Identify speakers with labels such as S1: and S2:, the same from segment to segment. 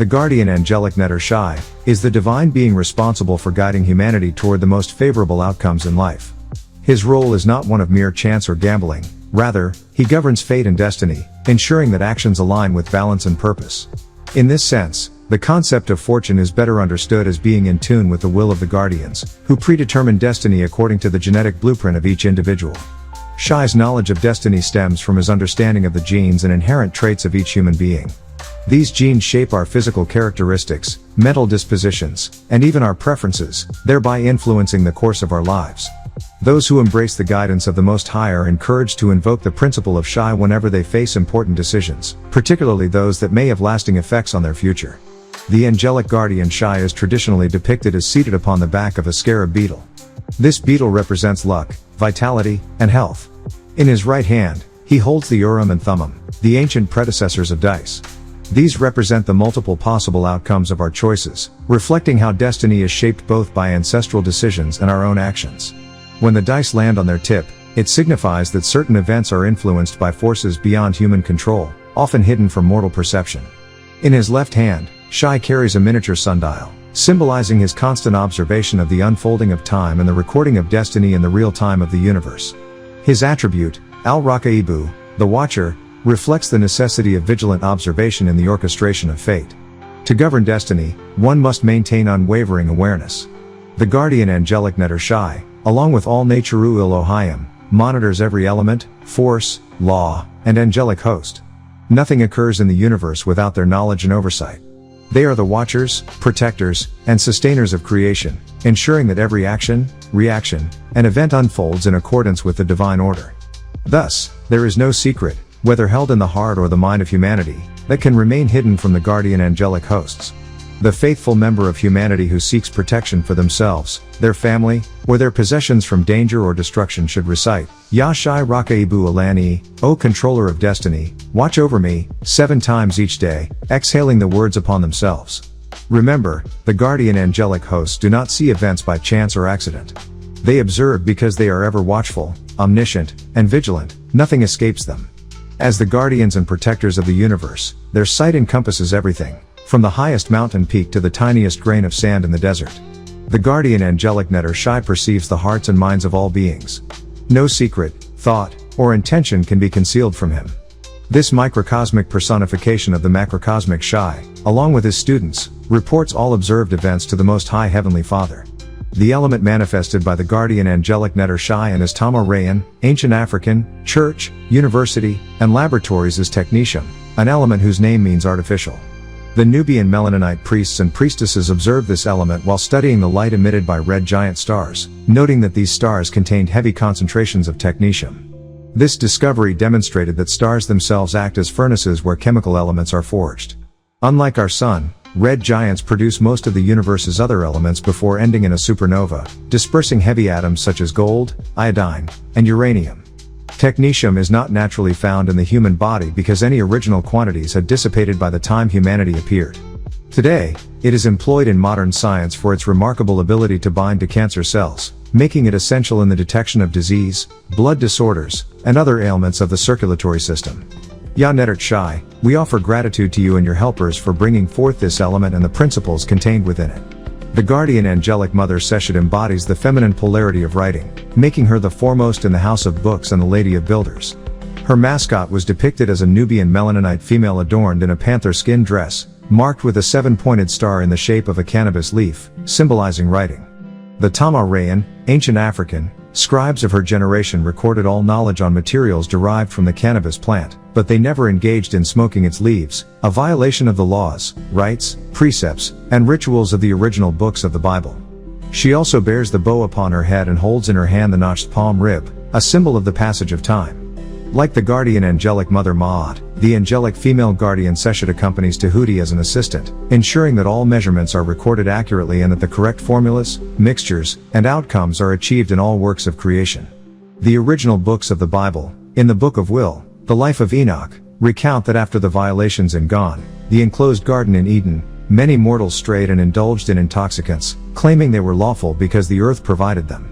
S1: The guardian angelic netshai is the divine being responsible for guiding humanity toward the most favorable outcomes in life. His role is not one of mere chance or gambling, rather, he governs fate and destiny, ensuring that actions align with balance and purpose. In this sense, the concept of fortune is better understood as being in tune with the will of the guardians, who predetermine destiny according to the genetic blueprint of each individual. Shai's knowledge of destiny stems from his understanding of the genes and inherent traits of each human being. These genes shape our physical characteristics, mental dispositions, and even our preferences, thereby influencing the course of our lives. Those who embrace the guidance of the Most High are encouraged to invoke the principle of Shai whenever they face important decisions, particularly those that may have lasting effects on their future. The angelic guardian Shai is traditionally depicted as seated upon the back of a scarab beetle. This beetle represents luck, vitality, and health. In his right hand, he holds the Urim and Thummim, the ancient predecessors of dice. These represent the multiple possible outcomes of our choices, reflecting how destiny is shaped both by ancestral decisions and our own actions. When the dice land on their tip, it signifies that certain events are influenced by forces beyond human control, often hidden from mortal perception. In his left hand, Shai carries a miniature sundial, symbolizing his constant observation of the unfolding of time and the recording of destiny in the real time of the universe. His attribute, Al-Raqibu, the Watcher, reflects the necessity of vigilant observation in the orchestration of fate. To govern destiny, one must maintain unwavering awareness. The guardian angelic netshai, along with all netshai Elohim, monitors every element, force, law, and angelic host. Nothing occurs in the universe without their knowledge and oversight. They are the watchers, protectors, and sustainers of creation, ensuring that every action, reaction, and event unfolds in accordance with the divine order. Thus, there is no secret, whether held in the heart or the mind of humanity, that can remain hidden from the guardian angelic hosts. The faithful member of humanity who seeks protection for themselves, their family, or their possessions from danger or destruction should recite, Ya Shai Rakaibu Alani, O Controller of Destiny, watch over me, 7 times each day, exhaling the words upon themselves. Remember, the guardian angelic hosts do not see events by chance or accident. They observe because they are ever watchful, omniscient, and vigilant, nothing escapes them. As the guardians and protectors of the universe, their sight encompasses everything, from the highest mountain peak to the tiniest grain of sand in the desert. The guardian angelic netshai perceives the hearts and minds of all beings. No secret, thought, or intention can be concealed from him. This microcosmic personification of the macrocosmic Shai, along with his students, reports all observed events to the Most High Heavenly Father. The element manifested by the guardian angelic netshai and his Tama Rayan, ancient African, church, university, and laboratories is technetium, an element whose name means artificial. The Nubian Melanonite priests and priestesses observed this element while studying the light emitted by red giant stars, noting that these stars contained heavy concentrations of technetium. This discovery demonstrated that stars themselves act as furnaces where chemical elements are forged. Unlike our sun, red giants produce most of the universe's other elements before ending in a supernova, dispersing heavy atoms such as gold, iodine, and uranium. Technetium is not naturally found in the human body because any original quantities had dissipated by the time humanity appeared. Today, it is employed in modern science for its remarkable ability to bind to cancer cells, making it essential in the detection of disease, blood disorders, and other ailments of the circulatory system. Ya netshai, we offer gratitude to you and your helpers for bringing forth this element and the principles contained within it. The guardian angelic mother Seshat embodies the feminine polarity of writing, making her the foremost in the house of books and the lady of builders. Her mascot was depicted as a Nubian Melanonite female adorned in a panther skin dress, marked with a 7-pointed star in the shape of a cannabis leaf, symbolizing writing. The Tama Rayan, ancient African, scribes of her generation recorded all knowledge on materials derived from the cannabis plant, but they never engaged in smoking its leaves, a violation of the laws, rites, precepts, and rituals of the original books of the Bible. She also bears the bow upon her head and holds in her hand the notched palm rib, a symbol of the passage of time. Like the guardian angelic mother Ma'at, the angelic female guardian Seshat accompanies Tahuti as an assistant, ensuring that all measurements are recorded accurately and that the correct formulas, mixtures, and outcomes are achieved in all works of creation. The original books of the Bible, in the Book of Will, the life of Enoch, recount that after the violations in Gan, the enclosed garden in Eden, many mortals strayed and indulged in intoxicants, claiming they were lawful because the earth provided them.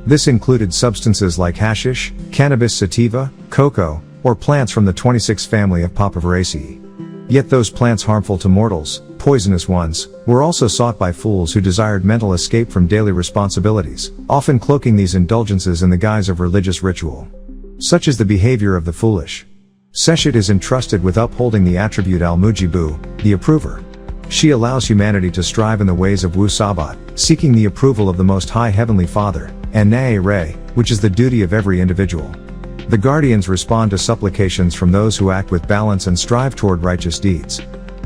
S1: This included substances like hashish, cannabis sativa, cocoa, or plants from the 26 family of Papaveraceae. Yet those plants harmful to mortals, poisonous ones, were also sought by fools who desired mental escape from daily responsibilities, often cloaking these indulgences in the guise of religious ritual. Such is the behavior of the foolish. Seshat is entrusted with upholding the attribute Al-Mujibu, the approver. She allows humanity to strive in the ways of Wu-Sabat, seeking the approval of the Most High Heavenly Father, and netshai, which is the duty of every individual. The guardians respond to supplications from those who act with balance and strive toward righteous deeds.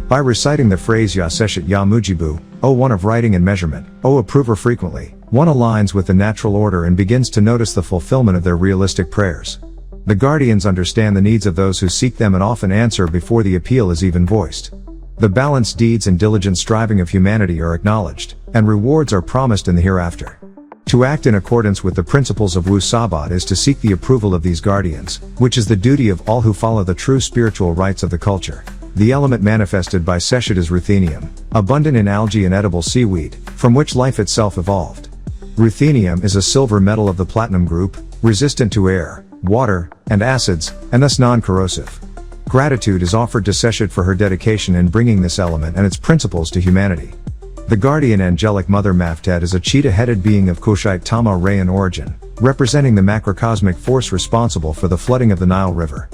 S1: By reciting the phrase Ya Seshat Ya Mujibu, O one of writing and measurement, O approver frequently, one aligns with the natural order and begins to notice the fulfillment of their realistic prayers. The guardians understand the needs of those who seek them and often answer before the appeal is even voiced. The balanced deeds and diligent striving of humanity are acknowledged, and rewards are promised in the hereafter. To act in accordance with the principles of Wu-Sabat is to seek the approval of these guardians, which is the duty of all who follow the true spiritual rites of the culture. The element manifested by Seshat is ruthenium, abundant in algae and edible seaweed, from which life itself evolved. Ruthenium is a silver metal of the platinum group, resistant to air, water, and acids, and thus non-corrosive. Gratitude is offered to Seshat for her dedication in bringing this element and its principles to humanity. The guardian angelic mother mafted is a cheetah-headed being of Kushite Tama-Rayan origin, representing the macrocosmic force responsible for the flooding of the Nile River.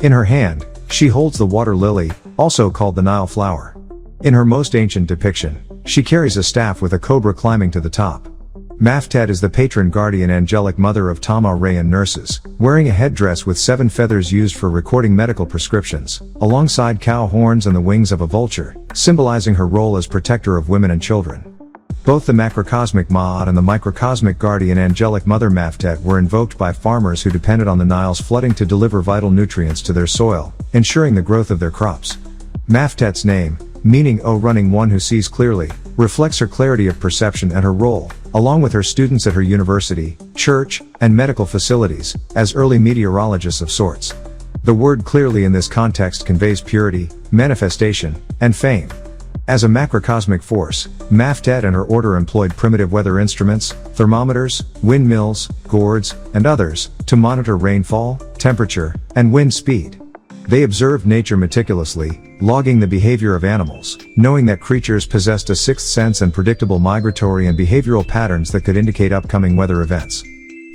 S1: In her hand, she holds the water lily, also called the Nile flower. In her most ancient depiction, she carries a staff with a cobra climbing to the top. Mafted is the patron guardian angelic mother of Tama-Rayan nurses, wearing a headdress with 7 feathers used for recording medical prescriptions, alongside cow horns and the wings of a vulture, symbolizing her role as protector of women and children. Both the macrocosmic Ma'at and the microcosmic guardian angelic mother Mafted were invoked by farmers who depended on the Nile's flooding to deliver vital nutrients to their soil, ensuring the growth of their crops. Mafted's name, meaning O running one who sees clearly, reflects her clarity of perception and her role, along with her students at her university, church, and medical facilities, as early meteorologists of sorts. The word clearly in this context conveys purity, manifestation, and fame. As a macrocosmic force, Mafted and her order employed primitive weather instruments, thermometers, windmills, gourds, and others, to monitor rainfall, temperature, and wind speed. They observed nature meticulously, logging the behavior of animals, knowing that creatures possessed a sixth sense and predictable migratory and behavioral patterns that could indicate upcoming weather events.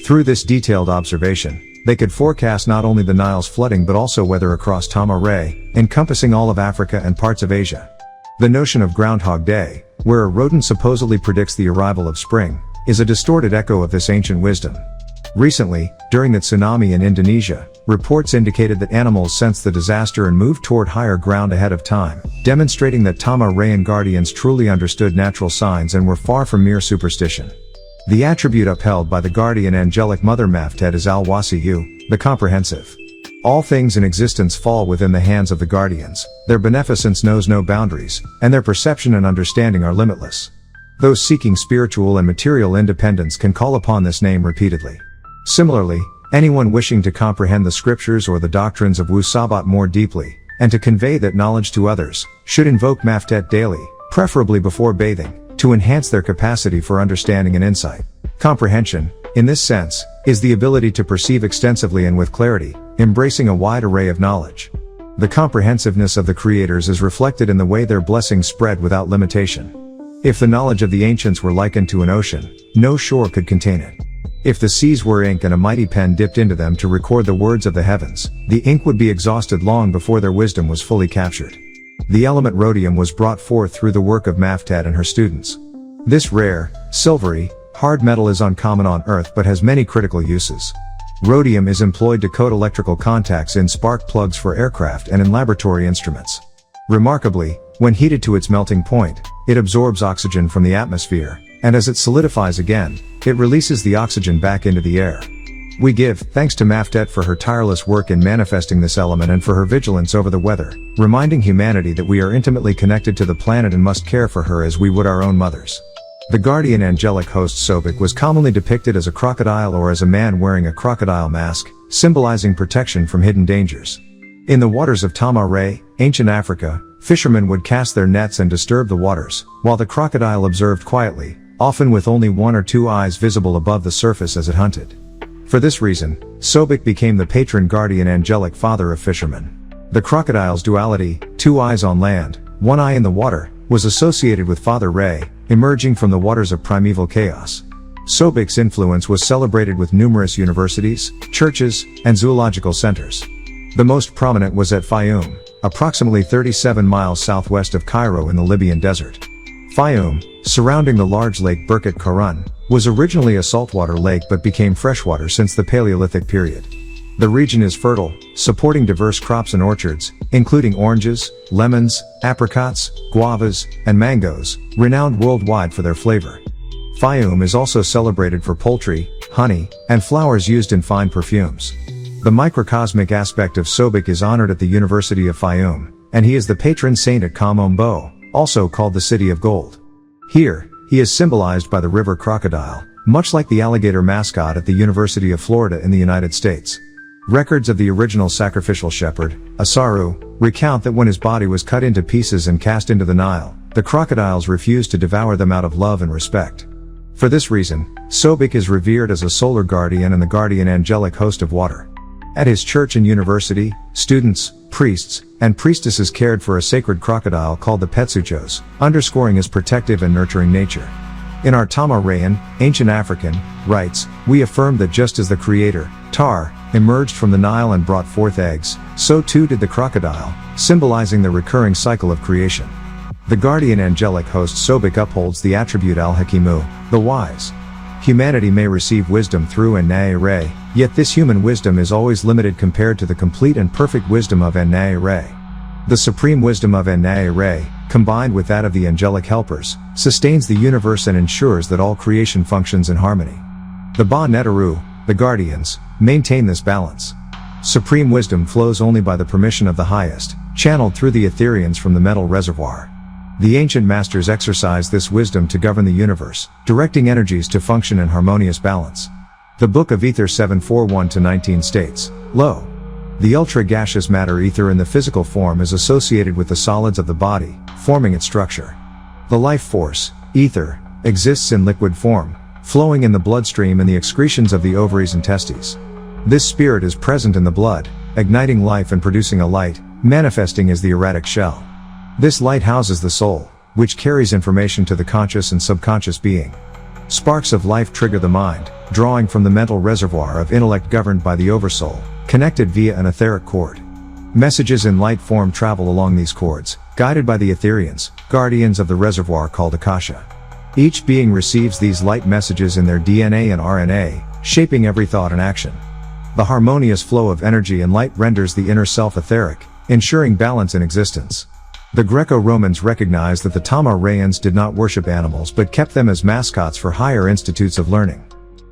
S1: Through this detailed observation, they could forecast not only the Nile's flooding but also weather across Tama-Ray, encompassing all of Africa and parts of Asia. The notion of Groundhog Day, where a rodent supposedly predicts the arrival of spring, is a distorted echo of this ancient wisdom. Recently, during the tsunami in Indonesia, reports indicated that animals sensed the disaster and moved toward higher ground ahead of time, demonstrating that Tama-Rayan guardians truly understood natural signs and were far from mere superstition. The attribute upheld by the guardian angelic mother Mafted is Al-Wasi'u, the comprehensive. All things in existence fall within the hands of the guardians, their beneficence knows no boundaries, and their perception and understanding are limitless. Those seeking spiritual and material independence can call upon this name repeatedly. Similarly, anyone wishing to comprehend the scriptures or the doctrines of Wu-Sabat more deeply, and to convey that knowledge to others, should invoke Mafted daily, preferably before bathing, to enhance their capacity for understanding and insight. Comprehension, in this sense, is the ability to perceive extensively and with clarity, embracing a wide array of knowledge. The comprehensiveness of the creators is reflected in the way their blessings spread without limitation. If the knowledge of the ancients were likened to an ocean, no shore could contain it. If the seas were ink and a mighty pen dipped into them to record the words of the heavens, the ink would be exhausted long before their wisdom was fully captured. The element rhodium was brought forth through the work of Mafted and her students. This rare, silvery, hard metal is uncommon on Earth but has many critical uses. Rhodium is employed to coat electrical contacts in spark plugs for aircraft and in laboratory instruments. Remarkably, when heated to its melting point, it absorbs oxygen from the atmosphere, and as it solidifies again, it releases the oxygen back into the air. We give thanks to Mafted for her tireless work in manifesting this element and for her vigilance over the weather, reminding humanity that we are intimately connected to the planet and must care for her as we would our own mothers. The guardian angelic host Soic was commonly depicted as a crocodile or as a man wearing a crocodile mask, symbolizing protection from hidden dangers. In the waters of Tama-Ray, ancient Africa, fishermen would cast their nets and disturb the waters, while the crocodile observed quietly, often with only 1 or 2 eyes visible above the surface as it hunted. For this reason, Soic became the patron guardian angelic father of fishermen. The crocodile's duality, 2 eyes on land, 1 eye in the water, was associated with Father Ray, emerging from the waters of primeval chaos. Sobic's influence was celebrated with numerous universities, churches, and zoological centers. The most prominent was at Fayum, approximately 37 miles southwest of Cairo in the Libyan desert. Fayum, surrounding the large lake Birkat Karun, was originally a saltwater lake but became freshwater since the Paleolithic period. The region is fertile, supporting diverse crops and orchards, including oranges, lemons, apricots, guavas, and mangoes, renowned worldwide for their flavor. Fayum is also celebrated for poultry, honey, and flowers used in fine perfumes. The microcosmic aspect of Sobiq is honored at the University of Fayum, and he is the patron saint at Kamombo, also called the City of Gold. Here, he is symbolized by the river crocodile, much like the alligator mascot at the University of Florida in the United States. Records of the original sacrificial shepherd, Asaru, recount that when his body was cut into pieces and cast into the Nile, the crocodiles refused to devour them out of love and respect. For this reason, Sobiq is revered as a solar guardian and the guardian angelic host of water. At his church and university, students, priests, and priestesses cared for a sacred crocodile called the Petsuchos, underscoring his protective and nurturing nature. In our Tama Rayan, ancient African, rites, we affirm that just as the creator, Tar, emerged from the Nile and brought forth eggs, so too did the crocodile, symbolizing the recurring cycle of creation. The guardian angelic host Sobiq upholds the attribute Al-Hakimu, the wise. Humanity may receive wisdom through NWPU, yet this human wisdom is always limited compared to the complete and perfect wisdom of NWPU. The supreme wisdom of NWPU, combined with that of the angelic helpers, sustains the universe and ensures that all creation functions in harmony. The Ba Netaru, the guardians, maintain this balance. Supreme wisdom flows only by the permission of the highest, channeled through the Etherians from the metal reservoir. The ancient masters exercise this wisdom to govern the universe, directing energies to function in harmonious balance. The Book of Ether 7:41-19 states, Lo! The ultra-gaseous matter ether in the physical form is associated with the solids of the body, forming its structure. The life force, ether, exists in liquid form, flowing in the bloodstream and the excretions of the ovaries and testes. This spirit is present in the blood, igniting life and producing a light, manifesting as the erratic shell. This light houses the soul, which carries information to the conscious and subconscious being. Sparks of life trigger the mind, drawing from the mental reservoir of intellect governed by the oversoul, connected via an etheric cord. Messages in light form travel along these cords, guided by the Etherians, guardians of the reservoir called Akasha. Each being receives these light messages in their DNA and RNA, shaping every thought and action. The harmonious flow of energy and light renders the inner self etheric, ensuring balance in existence. The Greco-Romans recognized that the Tama Rayans did not worship animals but kept them as mascots for higher institutes of learning.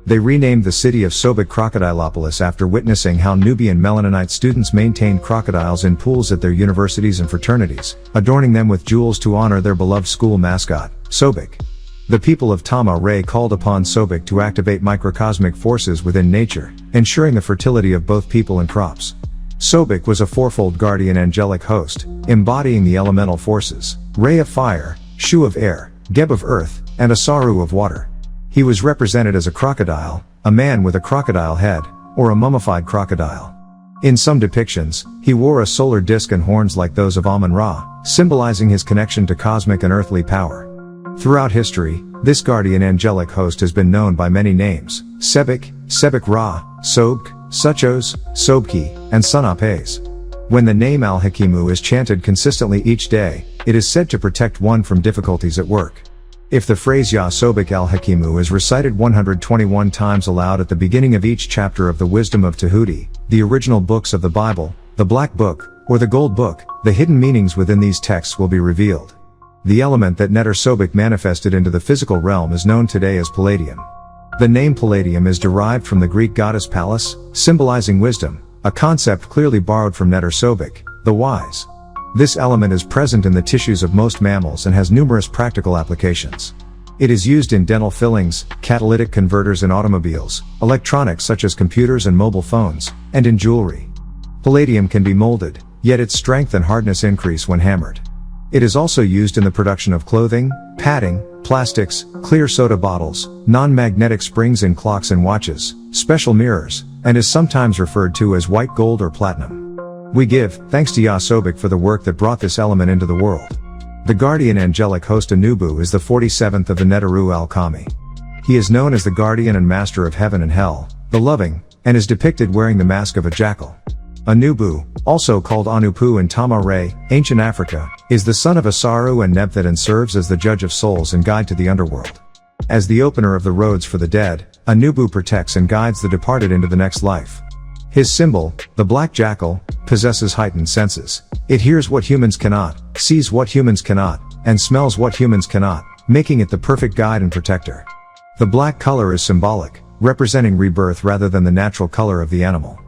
S1: They renamed the city of Sobiq Crocodilopolis after witnessing how Nubian Melanonite students maintained crocodiles in pools at their universities and fraternities, adorning them with jewels to honor their beloved school mascot, Sobiq. The people of Tama Ray called upon Sobiq to activate microcosmic forces within nature, ensuring the fertility of both people and crops. Sobiq was a fourfold guardian angelic host, embodying the elemental forces, Ray of fire, Shu of air, Geb of earth, and Asaru of water. He was represented as a crocodile, a man with a crocodile head, or a mummified crocodile. In some depictions, he wore a solar disk and horns like those of Amun-Ra, symbolizing his connection to cosmic and earthly power. Throughout history, this guardian angelic host has been known by many names: Sebiq, Sebiq-Ra, Sobk, Suchos, Sobki, and Sunapes. When the name Al-Hakimu is chanted consistently each day, it is said to protect one from difficulties at work. If the phrase Ya Sobiq Al-Hakimu is recited 121 times aloud at the beginning of each chapter of the Wisdom of Tahuti, the original books of the Bible, the Black Book, or the Gold Book, the hidden meanings within these texts will be revealed. The element that Neter Sobiq manifested into the physical realm is known today as palladium. The name palladium is derived from the Greek goddess Pallas, symbolizing wisdom, a concept clearly borrowed from Neter Sobiq, the wise. This element is present in the tissues of most mammals and has numerous practical applications. It is used in dental fillings, catalytic converters in automobiles, electronics such as computers and mobile phones, and in jewelry. Palladium can be molded, yet its strength and hardness increase when hammered. It is also used in the production of clothing, padding, plastics, clear soda bottles, non-magnetic springs in clocks and watches, special mirrors, and is sometimes referred to as white gold or platinum. We give thanks to Wu-Sabat for the work that brought this element into the world. The guardian angelic host Anubu is the 47th of the NWPU Al-Kami. He is known as the guardian and master of heaven and hell, the loving, and is depicted wearing the mask of a jackal. Anubu, also called Anupu in Tama-Re, ancient Africa, is the son of Asaru and Mafted and serves as the judge of souls and guide to the underworld. As the opener of the roads for the dead, Anubu protects and guides the departed into the next life. His symbol, the black jackal, possesses heightened senses. It hears what humans cannot, sees what humans cannot, and smells what humans cannot, making it the perfect guide and protector. The black color is symbolic, representing rebirth rather than the natural color of the animal.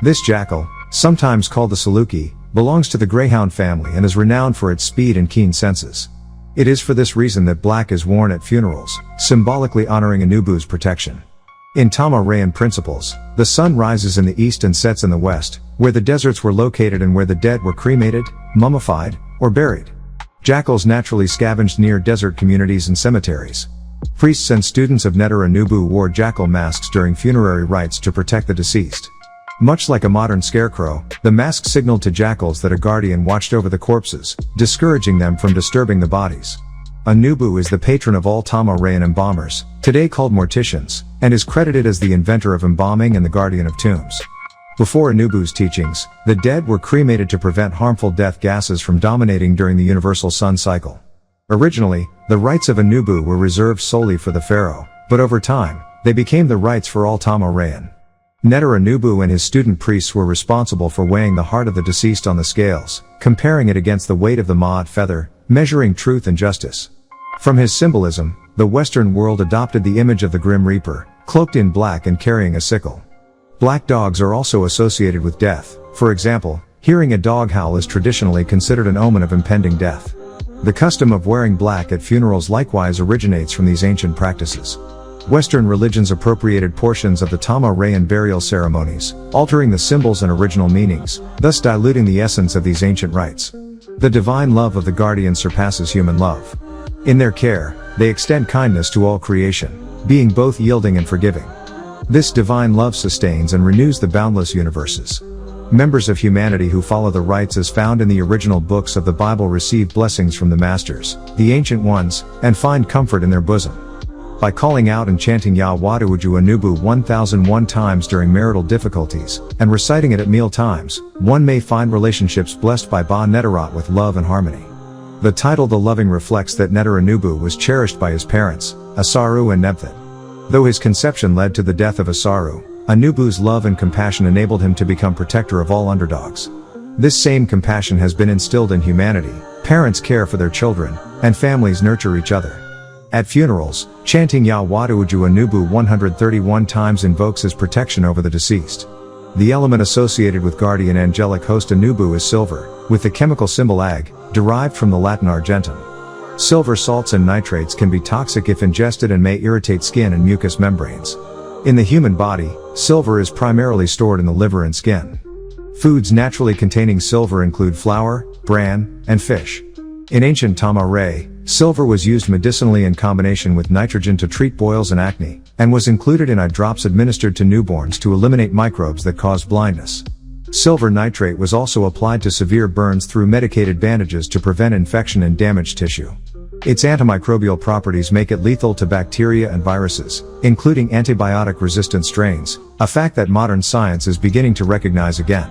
S1: This jackal, sometimes called the Saluki, belongs to the greyhound family and is renowned for its speed and keen senses. It is for this reason that black is worn at funerals, symbolically honoring Anubu's protection. In Tama-Rean principles, the sun rises in the east and sets in the west, where the deserts were located and where the dead were cremated, mummified, or buried. Jackals naturally scavenged near desert communities and cemeteries. Priests and students of Anubu wore jackal masks during funerary rites to protect the deceased. Much like a modern scarecrow, the mask signaled to jackals that a guardian watched over the corpses, discouraging them from disturbing the bodies. Anubu is the patron of all Tama-Rean embalmers, today called morticians, and is credited as the inventor of embalming and the guardian of tombs. Before Anubu's teachings, the dead were cremated to prevent harmful death gases from dominating during the universal sun cycle. Originally, the rites of Anubu were reserved solely for the pharaoh, but over time, they became the rites for all Tama-Rean. Anubu and his student priests were responsible for weighing the heart of the deceased on the scales, comparing it against the weight of the ma'at feather, measuring truth and justice. From his symbolism, the Western world adopted the image of the Grim Reaper, cloaked in black and carrying a sickle. Black dogs are also associated with death. For example, hearing a dog howl is traditionally considered an omen of impending death. The custom of wearing black at funerals likewise originates from these ancient practices. Western religions appropriated portions of the Tama-Rean burial ceremonies, altering the symbols and original meanings, thus diluting the essence of these ancient rites. The divine love of the guardian surpasses human love. In their care, they extend kindness to all creation, being both yielding and forgiving. This divine love sustains and renews the boundless universes. Members of humanity who follow the rites as found in the original books of the Bible receive blessings from the masters, the ancient ones, and find comfort in their bosom. By calling out and chanting Wu-Sabat Anubu 1001 times during marital difficulties, and reciting it at meal times, one may find relationships blessed by Ba Netarot with love and harmony. The title The Loving reflects that Anubu was cherished by his parents, Asaru and Mafted. Though his conception led to the death of Asaru, Anubu's love and compassion enabled him to become protector of all underdogs. This same compassion has been instilled in humanity. Parents care for their children, and families nurture each other. At funerals, chanting Wu-Sabat Anubu 131 times invokes his protection over the deceased. The element associated with guardian angelic host Anubu is silver, with the chemical symbol Ag, derived from the Latin argentum. Silver salts and nitrates can be toxic if ingested and may irritate skin and mucous membranes. In the human body, silver is primarily stored in the liver and skin. Foods naturally containing silver include flour, bran, and fish. In ancient Tama-Re, silver was used medicinally in combination with nitrogen to treat boils and acne, and was included in eye drops administered to newborns to eliminate microbes that cause blindness. Silver nitrate was also applied to severe burns through medicated bandages to prevent infection and damaged tissue. Its antimicrobial properties make it lethal to bacteria and viruses, including antibiotic-resistant strains, a fact that modern science is beginning to recognize again.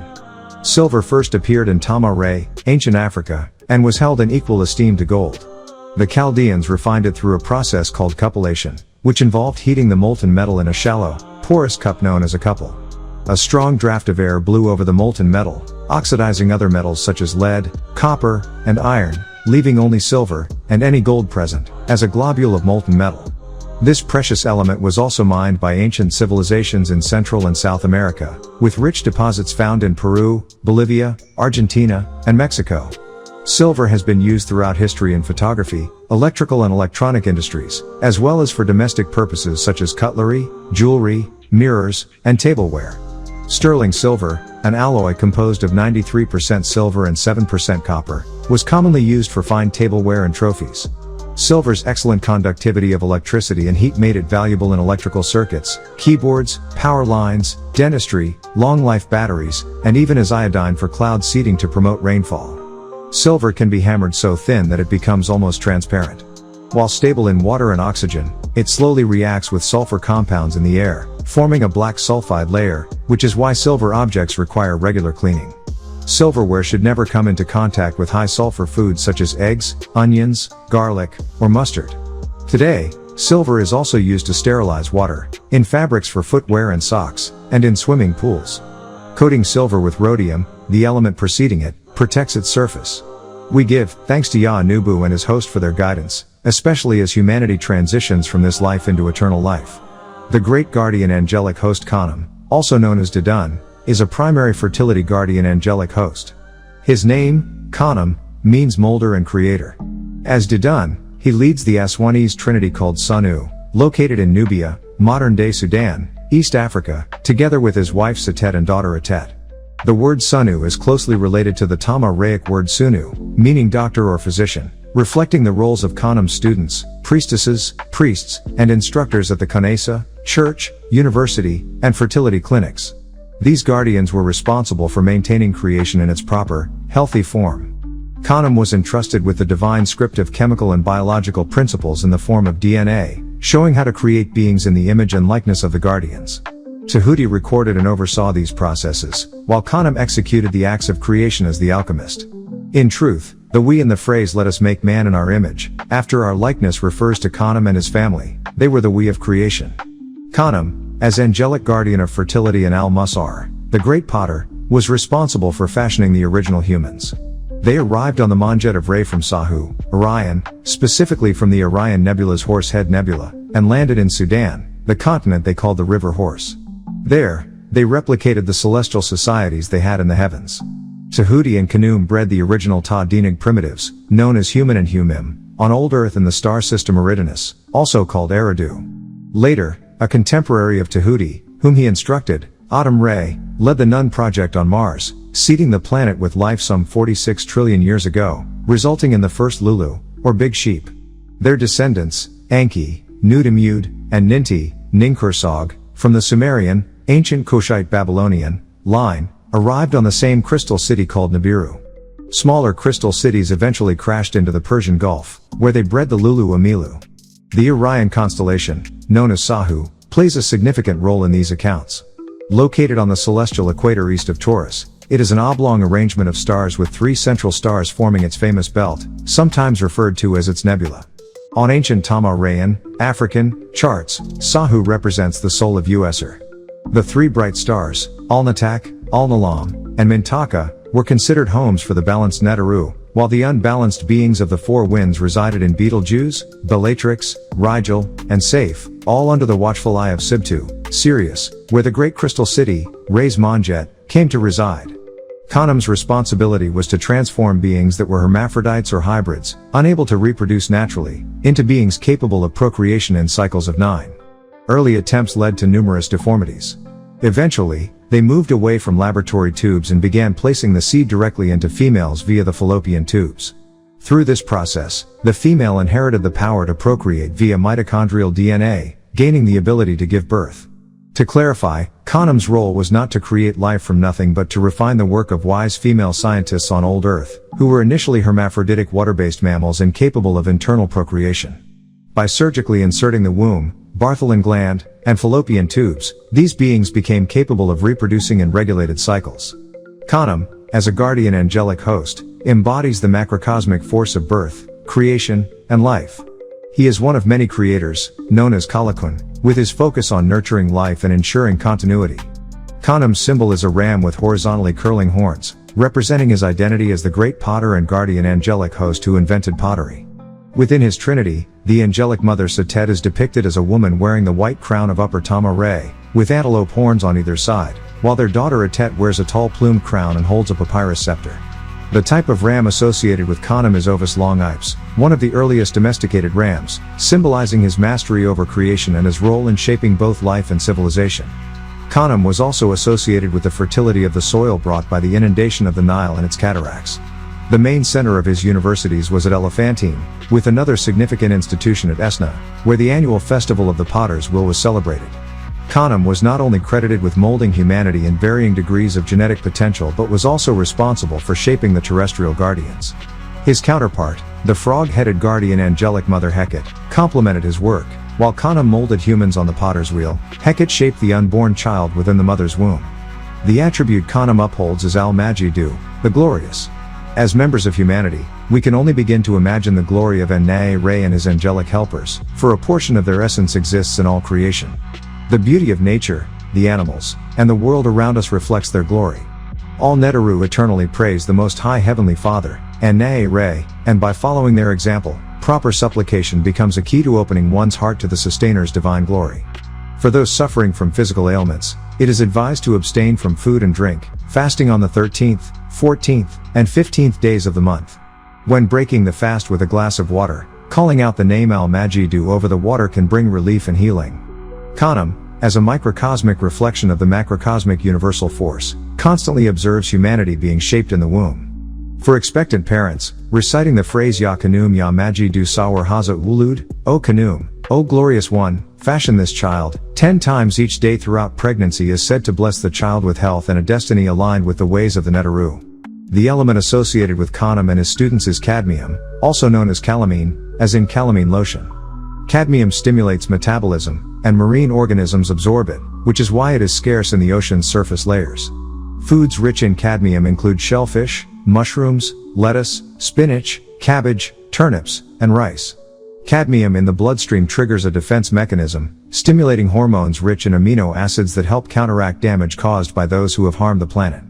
S1: Silver first appeared in Tama-Re, ancient Africa, and was held in equal esteem to gold. The Chaldeans refined it through a process called cupellation, which involved heating the molten metal in a shallow, porous cup known as a cupel. A strong draft of air blew over the molten metal, oxidizing other metals such as lead, copper, and iron, leaving only silver, and any gold present, as a globule of molten metal. This precious element was also mined by ancient civilizations in Central and South America, with rich deposits found in Peru, Bolivia, Argentina, and Mexico. Silver has been used throughout history in photography, electrical and electronic industries, as well as for domestic purposes such as cutlery, jewelry, mirrors, and tableware. Sterling silver, an alloy composed of 93% silver and 7% copper, was commonly used for fine tableware and trophies. Silver's excellent conductivity of electricity and heat made it valuable in electrical circuits, keyboards, power lines, dentistry, long-life batteries, and even as iodine for cloud seeding to promote rainfall. Silver can be hammered so thin that it becomes almost transparent. While stable in water and oxygen, it slowly reacts with sulfur compounds in the air, forming a black sulfide layer, which is why silver objects require regular cleaning. Silverware should never come into contact with high sulfur foods such as eggs, onions, garlic, or mustard. Today, silver is also used to sterilize water, in fabrics for footwear and socks, and in swimming pools. Coating silver with rhodium, the element preceding it, protects its surface. We give thanks to anubu and his host for their guidance, especially as humanity transitions from this life into eternal life. The great guardian angelic host Kanum, also known as Didun, is a primary fertility guardian angelic host. His name, Kanum, means molder and creator. As Didun, he leads the Aswanese trinity called Sunu, located in Nubia, modern-day Sudan, East Africa, together with his wife Setet and daughter Atet. The word Sunu is closely related to the Tama-Rayic word Sunu, meaning doctor or physician, reflecting the roles of Kanum's students, priestesses, priests, and instructors at the Kanesa, church, university, and fertility clinics. These guardians were responsible for maintaining creation in its proper, healthy form. Kanum was entrusted with the divine script of chemical and biological principles in the form of DNA, showing how to create beings in the image and likeness of the guardians. Tahuti recorded and oversaw these processes, while Kanum executed the acts of creation as the alchemist. In truth, the we in the phrase "let us make man in our image, after our likeness" refers to Kanum and his family. They were the we of creation. Kanum, as angelic guardian of fertility and Al-Musar, the great potter, was responsible for fashioning the original humans. They arrived on the Manjet of Re from Sahu, Orion, specifically from the Orion Nebula's Horsehead Nebula, and landed in Sudan, the continent they called the River Horse. There, they replicated the celestial societies they had in the heavens. Tahuti and Kanum bred the original Ta-Dinig primitives, known as Human and Humim, on old Earth in the star system Eridanus, also called Eridu. Later, a contemporary of Tahuti, whom he instructed, Autumn Ray, led the Nun project on Mars, seeding the planet with life some 46 trillion years ago, resulting in the first Lulu, or big sheep. Their descendants, Anki, Nudimud, and Ninti, Ninkursag, from the Sumerian, ancient Kushite Babylonian, line, arrived on the same crystal city called Nibiru. Smaller crystal cities eventually crashed into the Persian Gulf, where they bred the Lulu Amilu. The Orion constellation, known as Sahu, plays a significant role in these accounts. Located on the celestial equator east of Taurus, it is an oblong arrangement of stars with 3 central stars forming its famous belt, sometimes referred to as its nebula. On ancient Tama-Rayan, African, charts, Sahu represents the soul of User. The 3 bright stars, Al-Natak, Al-Nalam, and Mintaka, were considered homes for the balanced Netaru, while the unbalanced beings of the 4 winds resided in Betelgeuse, Bellatrix, Rigel, and Saiph, all under the watchful eye of Sibtu, Sirius, where the great crystal city, Re's Monjet, came to reside. Kanum's responsibility was to transform beings that were hermaphrodites or hybrids, unable to reproduce naturally, into beings capable of procreation in cycles of 9. Early attempts led to numerous deformities. Eventually, they moved away from laboratory tubes and began placing the seed directly into females via the fallopian tubes. Through this process, the female inherited the power to procreate via mitochondrial DNA, gaining the ability to give birth. To clarify, Kanum's role was not to create life from nothing but to refine the work of wise female scientists on old Earth, who were initially hermaphroditic water-based mammals incapable of internal procreation. By surgically inserting the womb, Bartholin gland, and fallopian tubes, these beings became capable of reproducing in regulated cycles. Kanum, as a guardian angelic host, embodies the macrocosmic force of birth, creation, and life. He is one of many creators, known as Kalakun, with his focus on nurturing life and ensuring continuity. Kanum's symbol is a ram with horizontally curling horns, representing his identity as the great potter and guardian angelic host who invented pottery. Within his trinity, the angelic mother Setet is depicted as a woman wearing the white crown of Upper Tama-Re, with antelope horns on either side, while their daughter Atet wears a tall plumed crown and holds a papyrus scepter. The type of ram associated with Kanum is Ovis longips, one of the earliest domesticated rams, symbolizing his mastery over creation and his role in shaping both life and civilization. Kanum was also associated with the fertility of the soil brought by the inundation of the Nile and its cataracts. The main center of his universities was at Elephantine, with another significant institution at Esna, where the annual Festival of the Potter's Wheel was celebrated. Kanum was not only credited with molding humanity in varying degrees of genetic potential but was also responsible for shaping the terrestrial guardians. His counterpart, the frog-headed guardian angelic mother Hecate, complemented his work. While Kanum molded humans on the potter's wheel, Hecate shaped the unborn child within the mother's womb. The attribute Kanum upholds is Al-Mahdi, the glorious. As members of humanity, we can only begin to imagine the glory of NWPU and his angelic helpers, for a portion of their essence exists in all creation. The beauty of nature, the animals, and the world around us reflects their glory. All NWPU eternally praise the Most High Heavenly Father, NWPU, and by following their example, proper supplication becomes a key to opening one's heart to the Sustainer divine glory. For those suffering from physical ailments, it is advised to abstain from food and drink, fasting on the 13th, 14th, and 15th days of the month. When breaking the fast with a glass of water, calling out the name Al-Mahdi over the water can bring relief and healing. Kanum, as a microcosmic reflection of the macrocosmic universal force, constantly observes humanity being shaped in the womb. For expectant parents, reciting the phrase Ya kanum Ya Majidu Sawar Haza Ulud, O kanum, O glorious one, fashion this child, 10 times each day throughout pregnancy is said to bless the child with health and a destiny aligned with the ways of the NWPU. The element associated with Kanum and his students is cadmium, also known as calamine, as in calamine lotion. Cadmium stimulates metabolism, and marine organisms absorb it, which is why it is scarce in the ocean's surface layers. Foods rich in cadmium include shellfish, mushrooms, lettuce, spinach, cabbage, turnips, and rice. Cadmium in the bloodstream triggers a defense mechanism, stimulating hormones rich in amino acids that help counteract damage caused by those who have harmed the planet.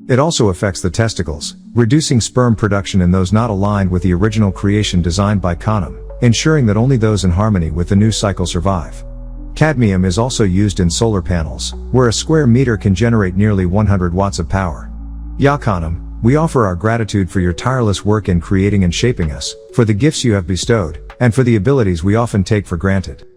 S1: It also affects the testicles, reducing sperm production in those not aligned with the original creation designed by Kanum, ensuring that only those in harmony with the new cycle survive. Cadmium is also used in solar panels, where a square meter can generate nearly 100 watts of power. Ya Kanum, we offer our gratitude for your tireless work in creating and shaping us, for the gifts you have bestowed, and for the abilities we often take for granted.